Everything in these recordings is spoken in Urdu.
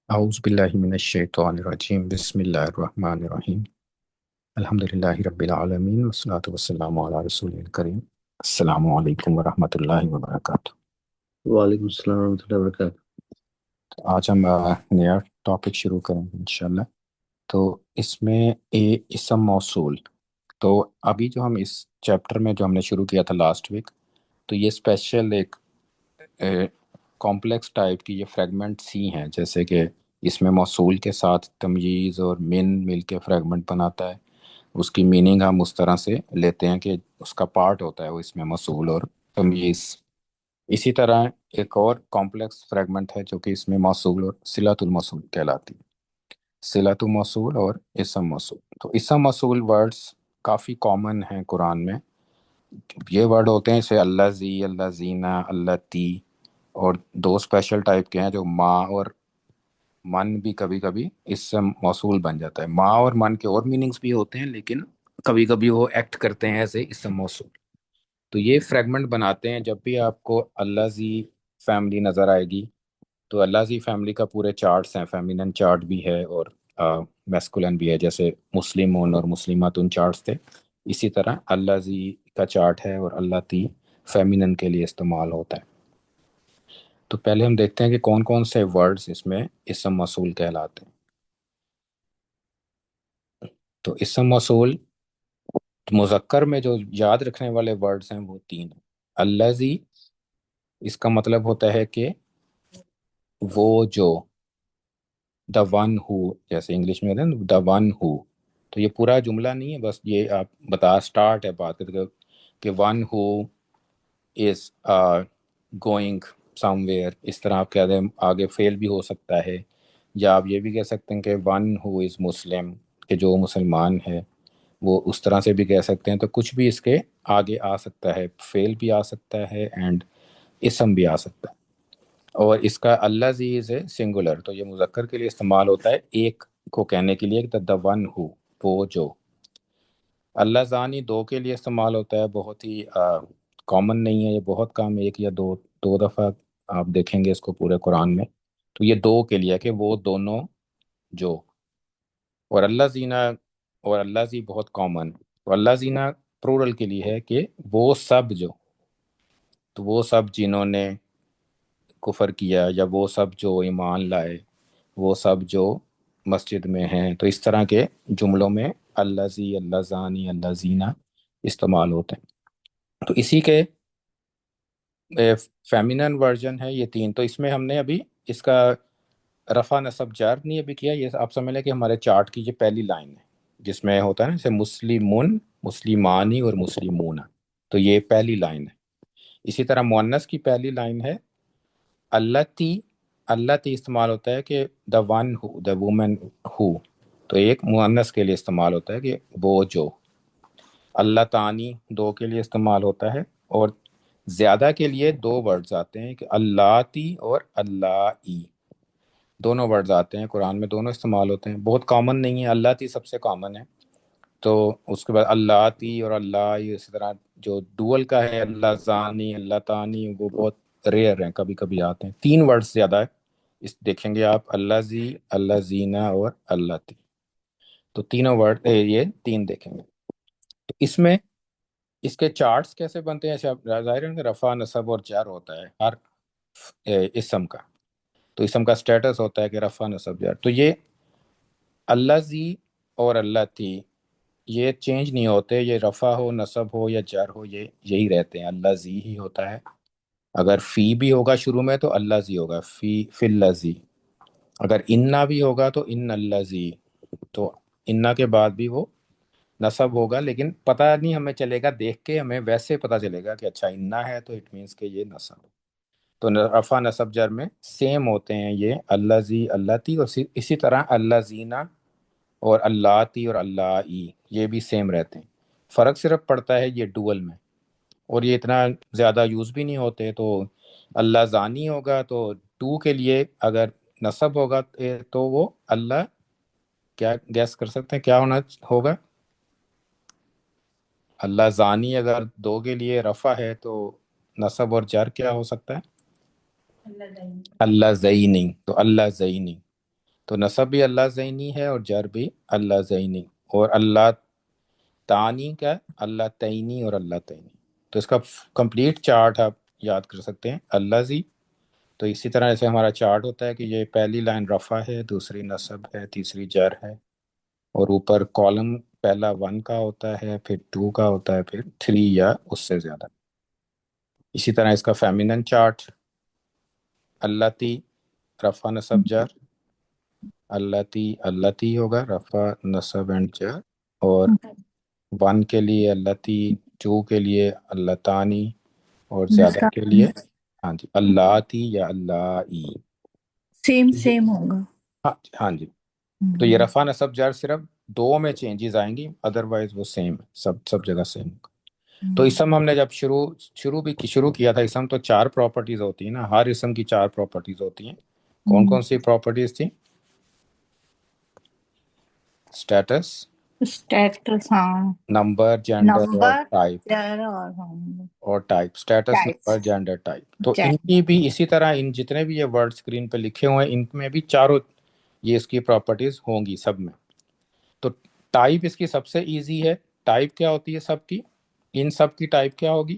اعوذ باللہ من الشیطان الرجیم بسم اللہ الرحمن الرحیم الحمدللہ رب العالمین والصلاة والسلام علی رسول الکریم السلام علیکم ورحمۃ اللہ وبرکاتہ۔ وعلیکم السلام ورحمۃ اللہ وبرکاتہ۔ آج ہم نیا ٹاپک شروع کریں گے انشاءاللہ۔ تو اس میں اسم موصول، تو ابھی جو ہم اس چیپٹر میں جو ہم نے شروع کیا تھا لاسٹ ویک، تو یہ اسپیشل ایک کمپلیکس ٹائپ کی یہ فریگمنٹ سی ہیں، جیسے کہ اس میں موصول کے ساتھ تمییز اور من مل کے فریگمنٹ بناتا ہے۔ اس کی میننگ ہم اس طرح سے لیتے ہیں کہ اس کا پارٹ ہوتا ہے وہ اس میں موصول اور تمییز۔ اسی طرح ایک اور کمپلیکس فریگمنٹ ہے جو کہ اس میں موصول اور صلۃ الموصول کہلاتی ہے، صلۃ موصول اور اسم موصول۔ تو اسم موصول ورڈز کافی کامن ہیں قرآن میں، یہ ورڈ ہوتے ہیں جیسے اللہ زی، اللہ زینا، اللہ تی، اور دو اسپیشل ٹائپ کے ہیں جو ما اور من بھی کبھی کبھی اسم موصول بن جاتا ہے۔ ما اور من کے اور میننگز بھی ہوتے ہیں، لیکن کبھی کبھی وہ ایکٹ کرتے ہیں ایسے اسم موصول۔ تو یہ فریگمنٹ بناتے ہیں جب بھی آپ کو اللہ زی فیملی نظر آئے گی، تو اللہ زی فیملی کا پورے چارٹس ہیں، فیمینن چارٹ بھی ہے اور میسکولن بھی ہے، جیسے مسلمون اور مسلماتن چارٹس تھے، اسی طرح اللہ زی کا چارٹ ہے اور اللہ تی فیمینن کے لیے استعمال ہوتا ہے۔ تو پہلے ہم دیکھتے ہیں کہ کون کون سے ورڈز اس میں اسم موصول کہلاتے ہیں۔ تو اسم موصول مذکر میں جو یاد رکھنے والے ورڈز ہیں وہ تین ہیں۔ الذی، اس کا مطلب ہوتا ہے کہ وہ جو، دا ون ہو، جیسے انگلش میں ہوتا ہے نا دا ون ہو، تو یہ پورا جملہ نہیں ہے، بس یہ آپ بتا سٹارٹ ہے بات کہ one who is going somewhere, اس طرح آپ کہہ دیں، آگے فیل بھی ہو سکتا ہے، یا آپ یہ بھی کہہ سکتے ہیں کہ ون ہو از مسلم، کہ جو مسلمان ہے، وہ اس طرح سے بھی کہہ سکتے ہیں۔ تو کچھ بھی اس کے آگے آ سکتا ہے، فیل بھی آ سکتا ہے اینڈ اسم بھی آ سکتا ہے۔ اور اس کا اللہ زیز ہے سنگولر، تو یہ مذکر کے لیے استعمال ہوتا ہے ایک کو کہنے کے لیے، دا ون ہو، وہ جو۔ اللہ زانی دو کے لیے استعمال ہوتا ہے، بہت ہی کامن نہیں ہے، یہ بہت کم، ایک یا دو دفعہ آپ دیکھیں گے اس کو پورے قرآن میں۔ تو یہ دو کے لیے ہے کہ وہ دونوں جو۔ اور اللہ زینا اور اللہ زی بہت کامن، تو اللہ زینا پرورل کے لیے ہے کہ وہ سب جو، تو وہ سب جنہوں نے کفر کیا، یا وہ سب جو ایمان لائے، وہ سب جو مسجد میں ہیں، تو اس طرح کے جملوں میں اللہ زی، اللہ زانی، اللہ زینا استعمال ہوتے ہیں۔ تو اسی کے فیمینن ورژن ہے یہ تین۔ تو اس میں ہم نے ابھی اس کا رفع نصب جر نہیں ابھی کیا، یہ آپ سمجھ لیں کہ ہمارے چارٹ کی یہ پہلی لائن ہے جس میں ہوتا ہے نا جیسے مسلمون، مسلمانی اور مسلمون، تو یہ پہلی لائن ہے۔ اسی طرح مؤنث کی پہلی لائن ہے اللہ تی، اللہ تی استعمال ہوتا ہے کہ the one who, the woman ہو، تو ایک مؤنث کے لیے استعمال ہوتا ہے کہ وہ جو۔ اللہ تانی دو کے لیے استعمال ہوتا ہے، اور زیادہ کے لیے دو ورڈز آتے ہیں کہ اللہ تی اور اللہ ای، دونوں ورڈز آتے ہیں قرآن میں، دونوں استعمال ہوتے ہیں، بہت کامن نہیں ہے، اللہ تی سب سے کامن ہے۔ تو اس کے بعد اللہ تی اور اللہ ای، اسی طرح جو ڈول کا ہے اللہ زانی، اللہ تانی، وہ بہت ریئر ہیں، کبھی کبھی آتے ہیں۔ تین ورڈز زیادہ ہے، اس دیکھیں گے آپ، اللہ زی، اللہ زینا اور اللہ تی، تو تینوں ورڈ یہ تین دیکھیں گے۔ تو اس میں اس کے چارٹس کیسے بنتے ہیں؟ ایسے ظاہر ہے کہ رفع نصب اور جر ہوتا ہے ہر اسم کا، تو اسم کا سٹیٹس ہوتا ہے کہ رفع نصب جر۔ تو یہ اللہ زی اور اللہ تی یہ چینج نہیں ہوتے، یہ رفع ہو، نصب ہو یا جر ہو، یہ یہی رہتے ہیں، اللہ زی ہی ہوتا ہے۔ اگر فی بھی ہوگا شروع میں تو اللہ زی ہوگا، فی اللہ زی۔ اگر انا بھی ہوگا تو ان اللہ زی، تو انا کے بعد بھی وہ نصب ہوگا، لیکن پتہ نہیں ہمیں چلے گا، دیکھ کے ہمیں ویسے پتہ چلے گا کہ اچھا انا ہے تو اٹ مینس کہ یہ نصب۔ تو رفع نصب جر میں سیم ہوتے ہیں یہ اللہ زی، اللہ تی، اور اسی طرح اللہ زینا اور اللہ تی اور اللہ ای، یہ بھی سیم رہتے ہیں۔ فرق صرف پڑتا ہے یہ ڈول میں، اور یہ اتنا زیادہ یوز بھی نہیں ہوتے۔ تو اللہ زانی ہوگا تو ٹو کے لیے اگر نصب ہوگا تو وہ اللہ، کیا گیس کر سکتے ہیں کیا ہونا ہوگا؟ اللہ زانی اگر دو کے لیے رفع ہے تو نصب اور جر کیا ہو سکتا ہے؟ اللہ زینی، تو اللہ زینی۔ تو نصب بھی اللہ زینی ہے اور جر بھی اللہ زینی، اور اللہ تانی کا اللہ تعینی اور اللہ تعینی۔ تو اس کا کمپلیٹ چارٹ آپ یاد کر سکتے ہیں اللہ زی۔ تو اسی طرح جیسے ہمارا چارٹ ہوتا ہے کہ یہ پہلی لائن رفع ہے، دوسری نصب ہے، تیسری جر ہے، اور اوپر کالم پہلا 1 کا ہوتا ہے، پھر 2 کا ہوتا ہے، پھر 3 یا اس سے زیادہ۔ اسی طرح اس کا فیمینن چارٹ اللہ تی، رفع نصب جر، اللہ تی ہوگا رفع نصب اینڈ جر، اور 1 کے لیے اللہ تی، 2 کے لیے اللہ تانی، اور زیادہ کے لیے ہاں جی اللہ تی یا اللہ ای۔ سیم ہوگا۔ ہاں ہاں جی، تو یہ رفع نصب جر صرف 2 میں چینجز آئیں گی، ادروائز وہ سیم ہے، سب جگہ سیم ہوگا۔ تو اسم ہم نے جب شروع کیا تھا، اسم تو 4 پراپرٹیز ہوتی ہیں نا، ہر اسم کی 4 پراپرٹیز ہوتی ہیں۔ کون کون سی پراپرٹیز تھیں؟ اسٹیٹس، ہاں، نمبر، جینڈر اور ٹائپ، اور type, status, number, gender, type. تو ان کی بھی اسی طرح ان جتنے بھی یہ ورڈ اسکرین پہ لکھے ہوئے ہیں ان میں بھی چاروں یہ اس کی پراپرٹیز ہوں گی سب میں۔ تو ٹائپ اس کی سب سے ایزی ہے۔ ٹائپ کیا ہوتی ہے سب کی؟ ان سب کی ٹائپ کیا ہوگی؟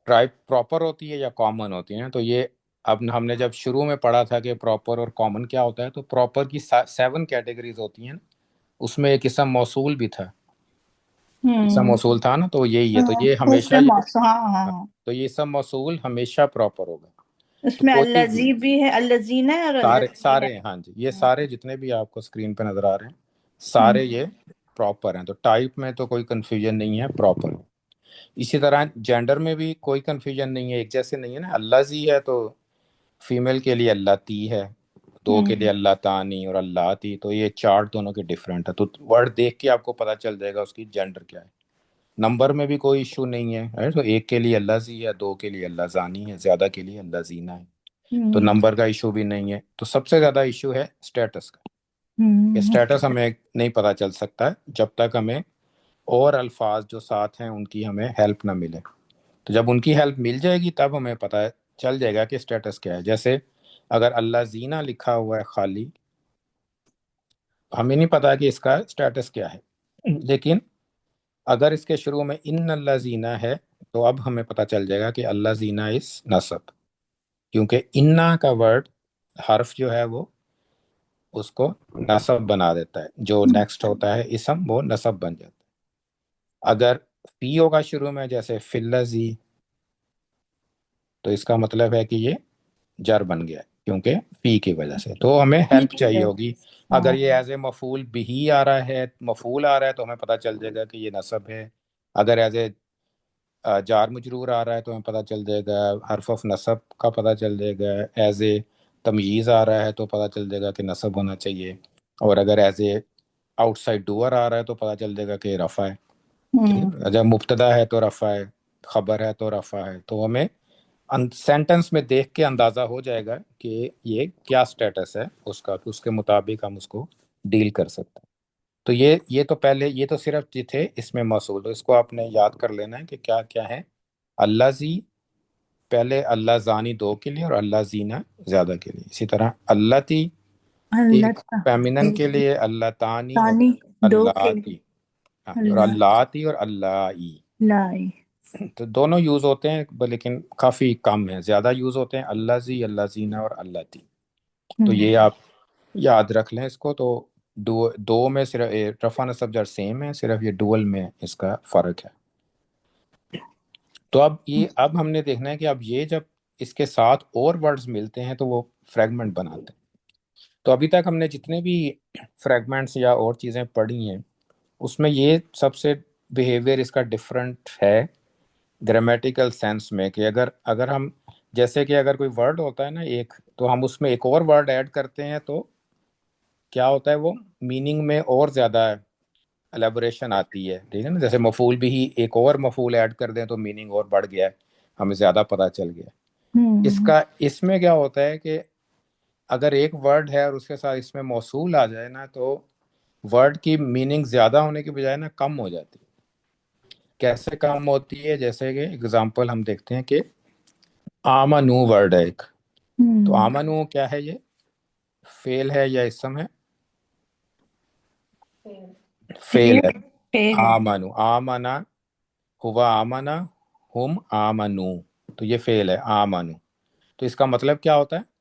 ٹائپ پراپر ہوتی ہے یا کامن ہوتی ہے؟ تو یہ اب ہم نے جب شروع میں پڑھا تھا کہ پراپر اور کامن کیا ہوتا ہے، تو پراپر کی 7 کیٹیگریز ہوتی ہیں، اس میں ایک اسم موصول بھی تھا، اسم موصول تھا نا، تو یہی ہے۔ تو یہ ہمیشہ تو یہ اسم موصول ہمیشہ پراپر ہوگا۔ اس میں الذی بھی ہے، الذین ہے، اور سارے ہاں جی، یہ سارے جتنے بھی آپ کو اسکرین پہ نظر آ رہے ہیں سارے یہ پراپر ہیں۔ تو ٹائپ میں تو کوئی کنفیوژن نہیں ہے، پراپر۔ اسی طرح جینڈر میں بھی کوئی کنفیوژن نہیں ہے، ایک جیسے نہیں ہے نا۔ اللہ زی ہے تو فیمیل کے لیے اللہ تی ہے، 2 کے لیے اللہ تانی اور اللہ تی، تو یہ چارٹ دونوں کے ڈفرینٹ ہے۔ تو ورڈ دیکھ کے آپ کو پتہ چل جائے گا اس کی جینڈر کیا ہے۔ نمبر میں بھی کوئی ایشو نہیں ہے، تو 1 کے لیے اللہ زی ہے، 2 کے لیے اللہ زانی ہے، زیادہ کے لیے اللہ زینا ہے، تو نمبر کا ایشو بھی نہیں ہے۔ تو سب سے زیادہ ایشو ہے اسٹیٹس کا۔ اسٹیٹس ہمیں نہیں پتہ چل سکتا جب تک ہمیں اور الفاظ جو ساتھ ہیں ان کی ہمیں ہیلپ نہ ملے۔ تو جب ان کی ہیلپ مل جائے گی تب ہمیں پتہ چل جائے گا کہ اسٹیٹس کیا ہے۔ جیسے اگر اللہ زینہ لکھا ہوا ہے خالی، ہمیں نہیں پتا کہ اس کا اسٹیٹس کیا ہے، لیکن اگر اس کے شروع میں ان اللہ زینہ ہے تو اب ہمیں پتہ چل جائے گا کہ اللہ زینہ اس نصب، کیونکہ انا کا ورڈ حرف جو ہے وہ اس کو نصب بنا دیتا ہے، جو نیکسٹ ہوتا ہے اسم وہ نصب بن جاتا ہے۔ اگر فی ہوگا شروع میں جیسے فلزی، تو اس کا مطلب ہے کہ یہ جر بن گیا ہے کیونکہ فی کی وجہ سے، تو ہمیں ہیلپ چاہیے ہوگی۔ اگر یہ ایز اے مفعول بھی آ رہا ہے، مفعول آ رہا ہے، تو ہمیں پتہ چل جائے گا کہ یہ نصب ہے۔ اگر ایز اے جار مجرور آ رہا ہے تو ہمیں پتہ چل جائے گا، حرف آف نصب کا پتہ چل جائے گا۔ ایز اے تمییز آ رہا ہے تو پتہ چل جائے گا کہ نصب ہونا چاہیے، اور اگر as a outside door آ رہا ہے تو پتہ چل جائے گا کہ رفع ہے۔ جب مبتدا ہے تو رفع ہے، خبر ہے تو رفع ہے، تو ہمیں سینٹنس میں دیکھ کے اندازہ ہو جائے گا کہ یہ کیا سٹیٹس ہے اس کا، تو اس کے مطابق ہم اس کو ڈیل کر سکتے ہیں۔ تو یہ تو پہلے یہ تو صرف یہ تھے اس میں موصول، تو اس کو آپ نے یاد کر لینا ہے کہ کیا کیا ہے۔ اللہ زی پہلے اللہ زانی 2 کے لیے اور اللہ زینہ زیادہ کے لیے، اسی طرح اللہ تی ایک فیمینن کے لیے، اللہ تانی اور اللہ تی، اور اللہ تی اور اللہ ای، تو دونوں یوز ہوتے ہیں لیکن کافی کم ہیں، زیادہ یوز ہوتے ہیں اللہ زی، اللہ زینہ اور اللہ تی۔ تو یہ آپ یاد رکھ لیں اس کو۔ تو 2 میں صرف رفع نصب جر سیم ہے، صرف یہ ڈوئل میں اس کا فرق ہے۔ تو اب ہم نے دیکھنا ہے کہ اب یہ جب اس کے ساتھ اور ورڈز ملتے ہیں تو وہ فریگمنٹ بناتے ہیں۔ تو ابھی تک ہم نے جتنے بھی فریگمنٹس یا اور چیزیں پڑھی ہیں اس میں یہ سب سے بیہیویئر اس کا ڈفرینٹ ہے گرامیٹیکل سینس میں، کہ اگر ہم جیسے کہ اگر کوئی ورڈ ہوتا ہے نا ایک، تو ہم اس میں ایک اور ورڈ ایڈ کرتے ہیں تو کیا ہوتا ہے، وہ میننگ میں اور زیادہ الیبوریشن آتی ہے، ٹھیک ہے نا۔ جیسے مفعول بھی ہی ایک اور مفعول ایڈ کر دیں تو میننگ اور بڑھ گیا ہے، ہمیں زیادہ پتہ چل گیا۔ اس میں کیا ہوتا ہے کہ اگر ایک ورڈ ہے اور اس کے ساتھ اس میں موصول آ جائے نا تو ورڈ کی میننگ زیادہ ہونے کی بجائے نا کم ہو جاتی ہے۔ کیسے کم ہوتی ہے؟ جیسے کہ اگزامپل ہم دیکھتے ہیں کہ آمنو ورڈ ہے ایک، تو آمنو کیا ہے؟ یہ فیل ہے یا اسم ہے؟ فیل ہے. فیل ہے. آمنو، آمنا، ہوا آمنا، ہم آمنو، تو یہ فیل ہے آمنو. تو اس کا مطلب کیا ہوتا ہے؟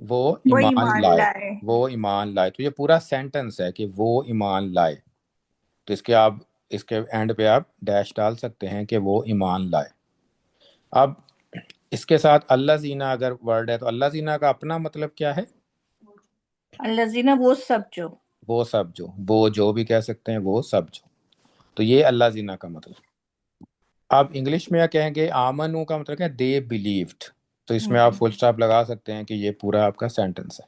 وہ وہ ایمان ایمان لائے. لائے. وہ ایمان لائے. تو یہ پورا سینٹنس ہے کہ وہ ایمان لائے. تو اس کے اینڈ پہ آپ ڈیش ڈال سکتے ہیں کہ وہ ایمان لائے. اب اس کے ساتھ اللہ زینہ اگر ورڈ ہے تو اللہ زینہ کا اپنا مطلب کیا ہے؟ الذین، وہ سب جو. وہ سب جو، وہ جو بھی کہہ سکتے ہیں، وہ سب جو. تو یہ اللہ زینہ کا مطلب. اب انگلش میں کہیں گے آمنو کا مطلب ہے دے بلیوڈ. تو اس میں آپ فل سٹاپ لگا سکتے ہیں کہ یہ پورا آپ کا سینٹنس ہے.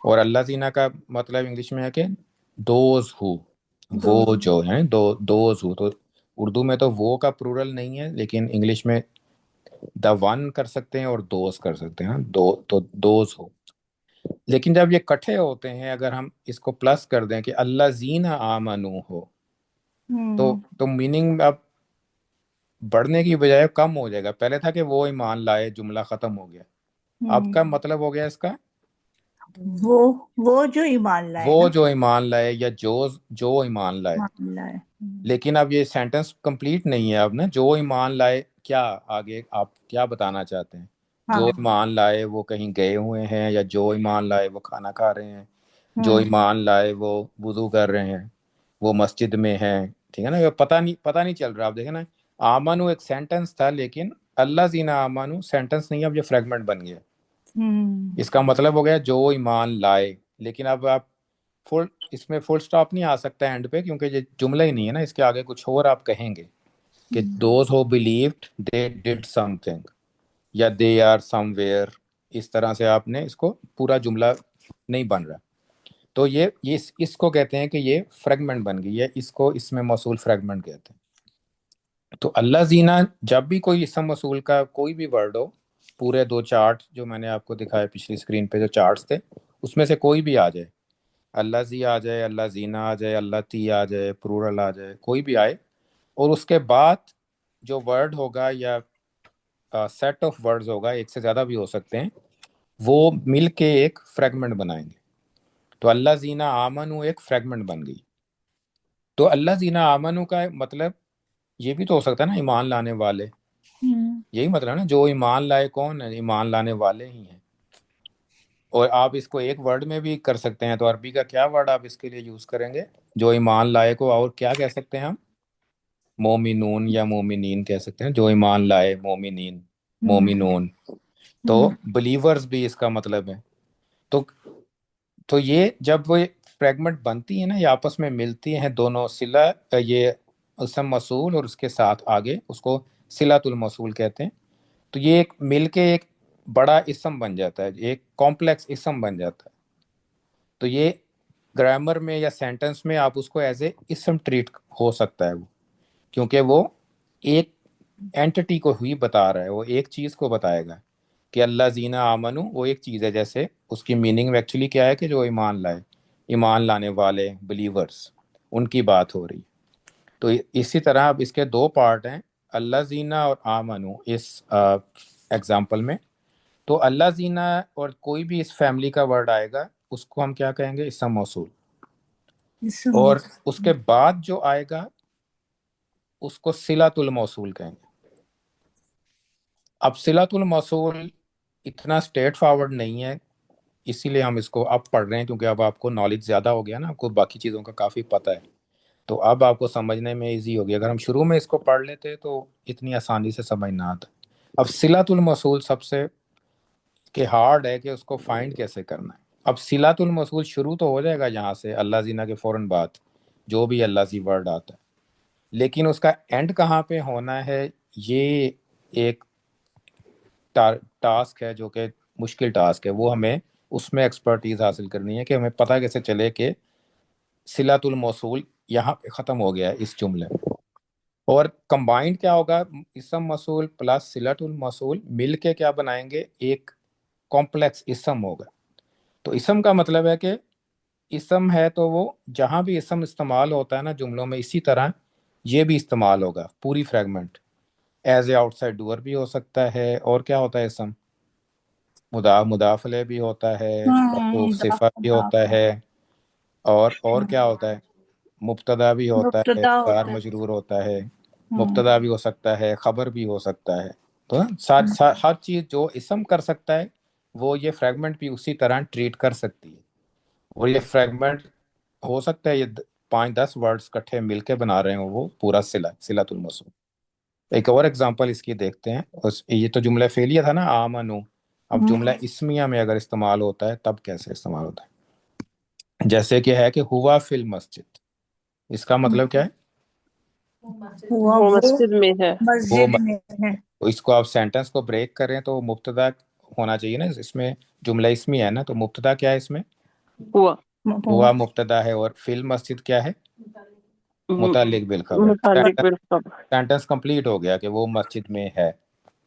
اور اللہ زینہ کا مطلب انگلش میں ہے کہ دوز ہو، وہ جو ہیں، دوز ہو. تو اردو میں تو وہ کا پلورل نہیں ہے، لیکن انگلش میں دا ون کر سکتے ہیں اور دوز کر سکتے ہیں. تو دوز ہو. لیکن جب یہ کٹھے ہوتے ہیں، اگر ہم اس کو پلس کر دیں کہ اللہ زینہ آمنو ہو، تو میننگ اب بڑھنے کی بجائے کم ہو جائے گا. پہلے تھا کہ وہ ایمان لائے، جملہ ختم ہو گیا. اب کا مطلب ہو گیا اس کا وہ جو ایمان لائے. وہ جو ایمان لائے یا جو ایمان لائے. لائے. لیکن اب یہ سینٹنس کمپلیٹ نہیں ہے. اب نا جو ایمان لائے، کیا آگے آپ کیا بتانا چاہتے ہیں؟ جو ایمان لائے وہ کہیں گئے ہوئے ہیں، یا جو ایمان لائے وہ کھانا کھا رہے ہیں، جو ایمان لائے وہ وضو کر رہے ہیں، وہ مسجد میں ہیں. ٹھیک ہے نا، یہ پتہ نہیں چل رہا. آپ دیکھیں نا، آمنو ایک سینٹنس تھا، لیکن اللہ زینہ آمنو سینٹنس نہیں، اب یہ فریگمنٹ بن گیا. اس کا مطلب ہو گیا جو ایمان لائے. لیکن اب آپ اس میں فل سٹاپ نہیں آ سکتا اینڈ پہ، کیونکہ یہ جملہ ہی نہیں ہے نا. اس کے آگے کچھ اور آپ کہیں گے کہ those who believed they did سم تھنگ، یا دے آر سم ویئر. اس طرح سے آپ نے اس کو پورا جملہ نہیں بن رہا. تو یہ اس کو کہتے ہیں کہ یہ فریگمنٹ بن گئی ہے. اس کو اس میں موصول فریگمنٹ کہتے ہیں. تو اللہ زینہ جب بھی کوئی اسم موصول کا کوئی بھی ورڈ ہو، پورے 2 چارٹ جو میں نے آپ کو دکھائے پچھلی اسکرین پہ، جو چارٹس تھے، اس میں سے کوئی بھی آ جائے، اللہ زی آ جائے، اللہ زینہ آ جائے، اللہ تی آ جائے، پلورل آ جائے، کوئی بھی آئے، اور اس کے بعد جو ورڈ ہوگا یا سیٹ آف ورڈز ہوگا، ایک سے زیادہ بھی ہو سکتے ہیں، وہ مل کے ایک فریگمنٹ بنائیں گے. تو اللہ زینہ آمنو ایک فریگمنٹ بن گئی. تو اللہ زینہ آمنو کا مطلب یہ بھی تو ہو سکتا ہے نا، ایمان لانے والے. یہی مطلب ہے نا، جو ایمان لائے کون ہے؟ ایمان لانے والے ہی ہیں. اور آپ اس کو ایک ورڈ میں بھی کر سکتے ہیں. تو عربی کا کیا ورڈ آپ اس کے لیے یوز کریں گے؟ جو ایمان لائے کو اور کیا کہہ سکتے ہیں ہم؟ مومنون یا مومنین کہہ سکتے ہیں. جو ایمان لائے، مومنین، مومنون. تو بلیورز بھی اس کا مطلب ہے. تو یہ جب وہ فریگمنٹ بنتی ہے نا، یہ آپس میں ملتی ہیں دونوں صلہ، یہ اسم موصول اور اس کے ساتھ آگے اس کو صلۃ الموصول کہتے ہیں. تو یہ ایک مل کے ایک بڑا اسم بن جاتا ہے، ایک کمپلیکس اسم بن جاتا ہے. تو یہ گرامر میں یا سینٹنس میں آپ اس کو ایز اے اسم ٹریٹ ہو سکتا ہے، وہ کیونکہ وہ ایک اینٹی کو ہی بتا رہا ہے، وہ ایک چیز کو بتائے گا کہ اللہ زینہ آمنو وہ ایک چیز ہے. جیسے اس کی میننگ میں ایکچولی کیا ہے کہ جو ایمان لائے، ایمان لانے والے، بلیورز، ان کی بات ہو رہی. تو اسی طرح اب اس کے 2 پارٹ ہیں، اللہ زینہ اور آمنو، اس ایگزامپل میں. تو اللہ زینہ اور کوئی بھی اس فیملی کا ورڈ آئے گا، اس کو ہم کیا کہیں گے؟ اسم موصول. اور اس کے بعد جو آئے گا اس کو صلۃ الموصول کہیں گے. اب صلۃ الموصول اتنا اسٹریٹ فارورڈ نہیں ہے، اسی لیے ہم اس کو اب پڑھ رہے ہیں، کیونکہ اب آپ کو نالج زیادہ ہو گیا نا، آپ کو باقی چیزوں کا کافی پتہ ہے. تو اب آپ کو سمجھنے میں ایزی ہوگی. اگر ہم شروع میں اس کو پڑھ لیتے تو اتنی آسانی سے سمجھ نہ آتا. اب صلۃ الموصول سب سے کہ ہارڈ ہے کہ اس کو فائنڈ کیسے کرنا ہے. اب صلۃ الموصول شروع تو ہو جائے گا یہاں سے، اللہ زینہ کے فوراً بعد جو بھی اللہ زی ورڈ آتا ہے، لیکن اس کا اینڈ کہاں پہ ہونا ہے، یہ ایک ٹاسک ہے جو کہ مشکل ٹاسک ہے. وہ ہمیں اس میں ایکسپرٹیز حاصل کرنی ہے کہ ہمیں پتہ کیسے چلے کہ صلۃ الموصول یہاں پہ ختم ہو گیا ہے اس جملے میں. اور کمبائنڈ کیا ہوگا؟ اسم موصول پلس صلۃ الموصول مل کے کیا بنائیں گے؟ ایک کمپلیکس اسم ہوگا. تو اسم کا مطلب ہے کہ اسم ہے تو وہ جہاں بھی اسم استعمال ہوتا ہے نا جملوں میں، اسی طرح یہ بھی استعمال ہوگا پوری fragment. As a outside door بھی ہو سکتا ہے. اور کیا ہوتا ہے اسم؟ مدافعلے بھی ہوتا ہے، موصوف صفہ بھی ہوتا ہے، اور کیا ہوتا ہے، مبتدا بھی ہوتا ہے، مبتدا جار ہوتا ہے۔ مجرور ہوتا ہے، مبتدا بھی ہو سکتا ہے، خبر بھی ہو سکتا ہے۔ تو ہر چیز جو اسم کر سکتا ہے وہ یہ فریگمنٹ بھی اسی طرح ٹریٹ کر سکتی ہے، اور یہ فریگمنٹ ہو سکتا ہے یہ 5-10 ورڈز کٹھے مل کے بنا رہے ہوں وہ پورا صلۃ الموصول۔ ایک اور ایگزامپل اس کی دیکھتے ہیں، یہ تو جملہ فعلیہ تھا نا آمنو، اب جملہ اسمیہ میں اگر استعمال ہوتا ہے تب کیسے استعمال ہوتا ہے؟ جیسے کہ ہے کہ ہوا فی المسجد، اس کا مطلب کیا ہے؟ وہ مسجد میں ہے۔ مسجد میں ہے۔ تو اس کو آپ سینٹنس کو بریک کریں تو مبتدا ہونا چاہیے نا، اس میں جملہ اسمی ہے نا، تو مبتدا کیا ہے اس میں؟ ہوا مبتدا ہے، اور فی المسجد کیا ہے؟ متعلق بالخبر۔ متعلق بالخبر۔ سینٹنس کمپلیٹ ہو گیا کہ وہ مسجد میں ہے،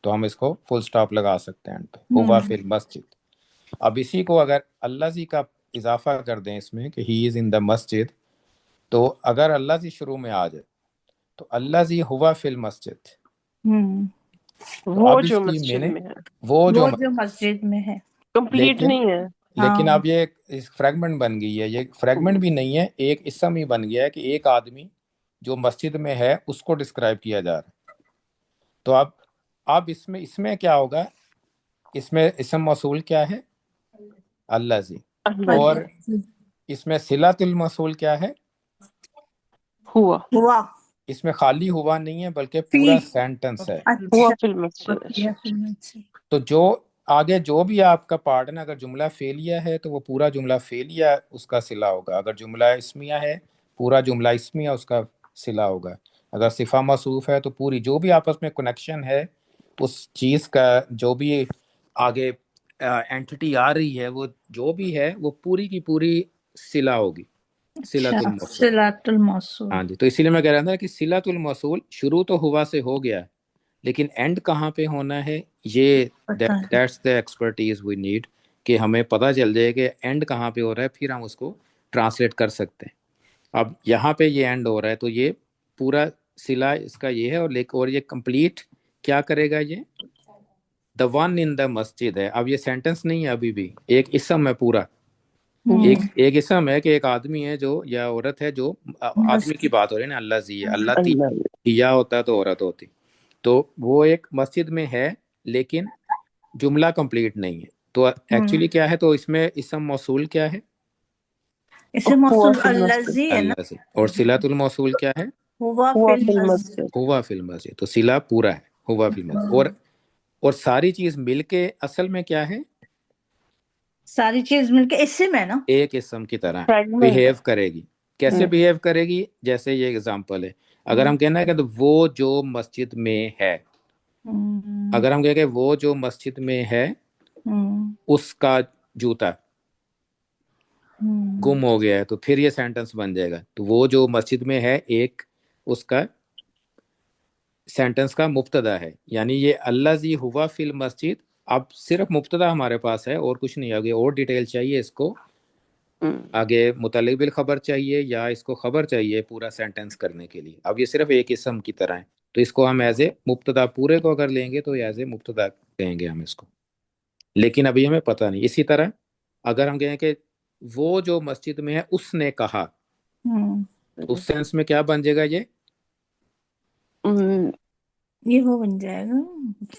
تو ہم اس کو فل سٹاپ لگا سکتے ہیں اینڈ پہ، ہوا فی المسجد۔ اب اسی کو اگر اللہ زی کا اضافہ کر دیں اس میں کہ ہی از ان دا مسجد، تو اگر اللہ زی شروع میں آ جائے تو اللہ زی ہوا فی المسجد، تو وہ اب اس جو کی مسجد میننگ میں ہے، وہ جو جو مسجد میں ہے۔ کمپلیٹ نہیں ہے۔ لیکن اب یہ ایک فریگمنٹ بن گئی ہے، یہ فریگمنٹ بھی نہیں ہے، ایک اسم ہی بن گیا ہے کہ ایک آدمی جو مسجد میں ہے اس کو ڈسکرائب کیا جا رہا ہے۔ تو اب اس میں کیا ہوگا، اس میں اسم موصول کیا ہے؟ اللہ زی، اور اس میں صلۃ الموصول کیا ہے؟ ہوا اس میں خالی ہوا نہیں ہے بلکہ پورا سینٹنس ہے۔ ہوا فی المسجد۔ تو جو آگے جو بھی آپ کا پارٹ ہے نا، اگر جملہ فعلیہ ہے تو وہ پورا جملہ فعلیہ اس کا صلہ ہوگا، اگر جملہ اسمیہ ہے پورا جملہ اسمیہ اس کا صلہ ہوگا، اگر صفہ موصوف ہے تو پوری جو بھی آپس میں کنیکشن ہے اس چیز کا، جو بھی آگے اینٹیٹی آ رہی ہے وہ جو بھی ہے وہ پوری کی پوری صلہ ہوگی، صلۃ الموصول۔ صلۃ الموصول۔ ہاں جی، تو اسی لیے میں کہہ رہا تھا کہ صلۃ الموصول شروع تو ہوا سے ہو گیا لیکن اینڈ کہاں پہ ہونا ہے، یہ that's the expertise we need، کہ ہمیں پتہ چل جائے کہ اینڈ کہاں پہ ہو رہا ہے، پھر ہم اس کو ٹرانسلیٹ کر سکتے ہیں۔ اب یہاں پہ یہ اینڈ ہو رہا ہے تو یہ پورا صلہ اس کا یہ ہے، اور یہ کمپلیٹ کیا کرے گا، یہ the one in the مسجد ہے۔ اب یہ سینٹنس نہیں ہے، ابھی بھی ایک اسم ہے پورا، ایک اسم ہے کہ ایک آدمی ہے جو یا عورت ہے، جو آدمی کی بات ہو رہی ہے نا، اللہ زی ہے، اللہ تیا ہوتا ہے تو عورت ہوتی، تو وہ ایک مسجد میں ہے لیکن جملہ کمپلیٹ نہیں ہے، تو ایکچولی کیا ہے، تو اس میں اسم موصول کیا ہے؟ اسم موصول الذی ہے نا، اللہ سے، اور صلۃ الموصول کیا ہے؟ ہوا فی المسجد۔ ہوا فی المسجد، تو صلہ پورا ہے، ہوا فی المسجد، اور ساری چیز مل کے اصل میں کیا ہے، ساری چیز مل کے اسم ہے نا، ایک اسم کی طرح بیہیو کرے گی۔ کیسے بیہیو کرے گی؟ جیسے یہ اگزامپل ہے، اگر ہم کہنا ہے کہ وہ جو مسجد میں ہے، اگر ہم کہیں کہ وہ جو مسجد میں ہے اس کا جوتا گم ہو گیا ہے، تو پھر یہ سینٹنس بن جائے گا، تو وہ جو مسجد میں ہے ایک اس کا سینٹنس کا مبتدا ہے، یعنی یہ اللہ زی ہوا فی المسجد، اب صرف مبتدا ہمارے پاس ہے اور کچھ نہیں، آگے اور ڈیٹیل چاہیے اس کو، آگے متعلق بالخبر چاہیے یا اس کو خبر چاہیے پورا سینٹنس کرنے کے لیے، اب یہ صرف ایک اسم کی طرح ہے، تو اس کو ہم ایز اے مبتدا پورے کو اگر لیں گے تو ایز اے مبتدا کہیں گے ہم اس کو، لیکن ابھی ہمیں پتہ نہیں۔ اسی طرح اگر ہم کہیں کہ وہ جو مسجد میں ہے اس نے کہا، تو اس سینس میں کیا بن جائے گا، یہ وہ بن جائے گا،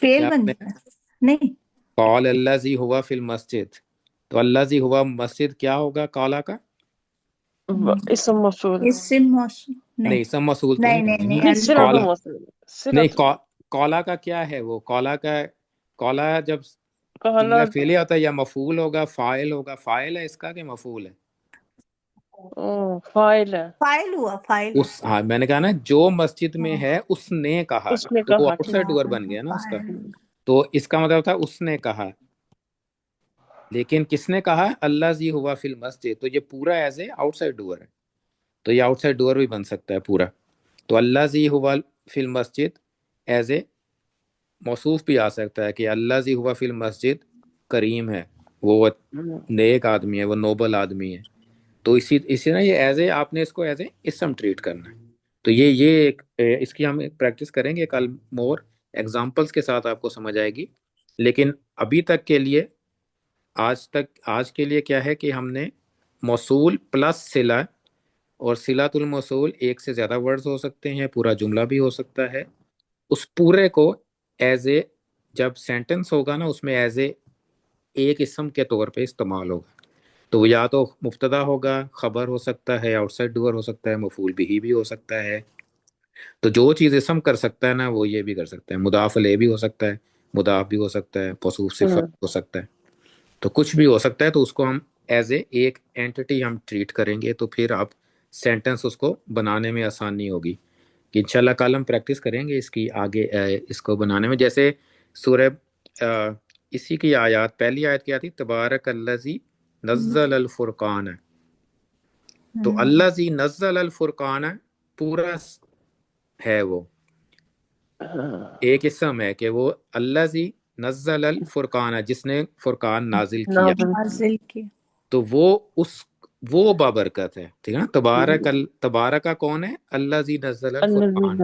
فعل بن جائے گا، نہیں قال اللہ زی ہوا فی المسجد، تو اللہ زی ہوا مسجد کیا ہوگا قالا کا؟ اسم موصول، اسم موصول نہیں، اسم موصول تو نہیں، صلۃ قالا الموصول، نہیں، قالا کا کیا ہے، وہ قالا جب جملہ فعلیہ ہوتا ہے یا مفعول ہوگا، فاعل ہوگا، فاعل ہے اس کا کہ مفعول ہے؟ فاعل ہے، فاعل ہوا، فاعل ہاں میں نے کہا نا جو مسجد میں ہے اس نے کہا، اس نے تو وہ کہا، آؤٹ سائڈ ڈور بن گیا نا اس کا، تو اس کا مطلب تھا اس نے کہا، لیکن کس نے کہا؟ اللہ زی ہوا فی المسجد، تو یہ پورا ایز اے آؤٹ سائڈ ڈور ہے، تو یہ آؤٹ سائڈ ڈور بھی بن سکتا ہے پورا، تو اللہ زی ہوا فی المسجد ایز اے موصوف بھی آ سکتا ہے کہ اللہ زی ہوا فی المسجد کریم ہے، وہ نیک آدمی ہے، وہ نوبل آدمی ہے، تو اسی نا یہ ایز اے آپ نے اس کو ایز اے اسم ٹریٹ کرنا ہے، تو یہ ایک اس کی ہم پریکٹس کریں گے کل، مور ایگزامپلس کے ساتھ آپ کو سمجھ آئے گی، لیکن ابھی تک کے لیے آج کے لیے کیا ہے کہ ہم نے موصول پلس صلہ، اور صلۃ الموصول ایک سے زیادہ ورڈز ہو سکتے ہیں، پورا جملہ بھی ہو سکتا ہے، اس پورے کو ایز اے جب سینٹنس ہوگا نا اس میں ایز اے ایک اسم کے طور پہ استعمال ہوگا، تو وہ یا تو مبتدا ہوگا، خبر ہو سکتا ہے، آؤٹ سائڈ ڈور ہو سکتا ہے، مفعول بہ بھی ہو سکتا ہے. تو جو چیز اسم کر سکتا ہے نا وہ یہ بھی کر سکتا ہے، مضاف الیہ بھی ہو سکتا ہے، مضاف بھی ہو سکتا ہے، موصوف صفت ہو سکتا ہے، تو کچھ بھی ہو سکتا ہے. تو اس کو ہم ایز اے ایک اینٹی ہم ٹریٹ کریں گے، تو پھر آپ سینٹنس اس کو بنانے میں آسانی ہوگی. کہ انشاءاللہ کل ہم پریکٹس کریں گے اس کی آگے اس کو بنانے میں. جیسے سورہ اسی کی آیات، پہلی آیت کیا تھی؟ تبارک الذی نزل الفرقان، تو الذی نزل الفرقان پورا ہے، وہ ایک اسم ہے کہ وہ الذی نزل الفرقان، جس نے فرقان نازل کیا، حاصل کی. تو وہ بابرکت ہے. ٹھیک ہے نا؟ تبارکہ کون ہے؟ الذی نزل الفرقان،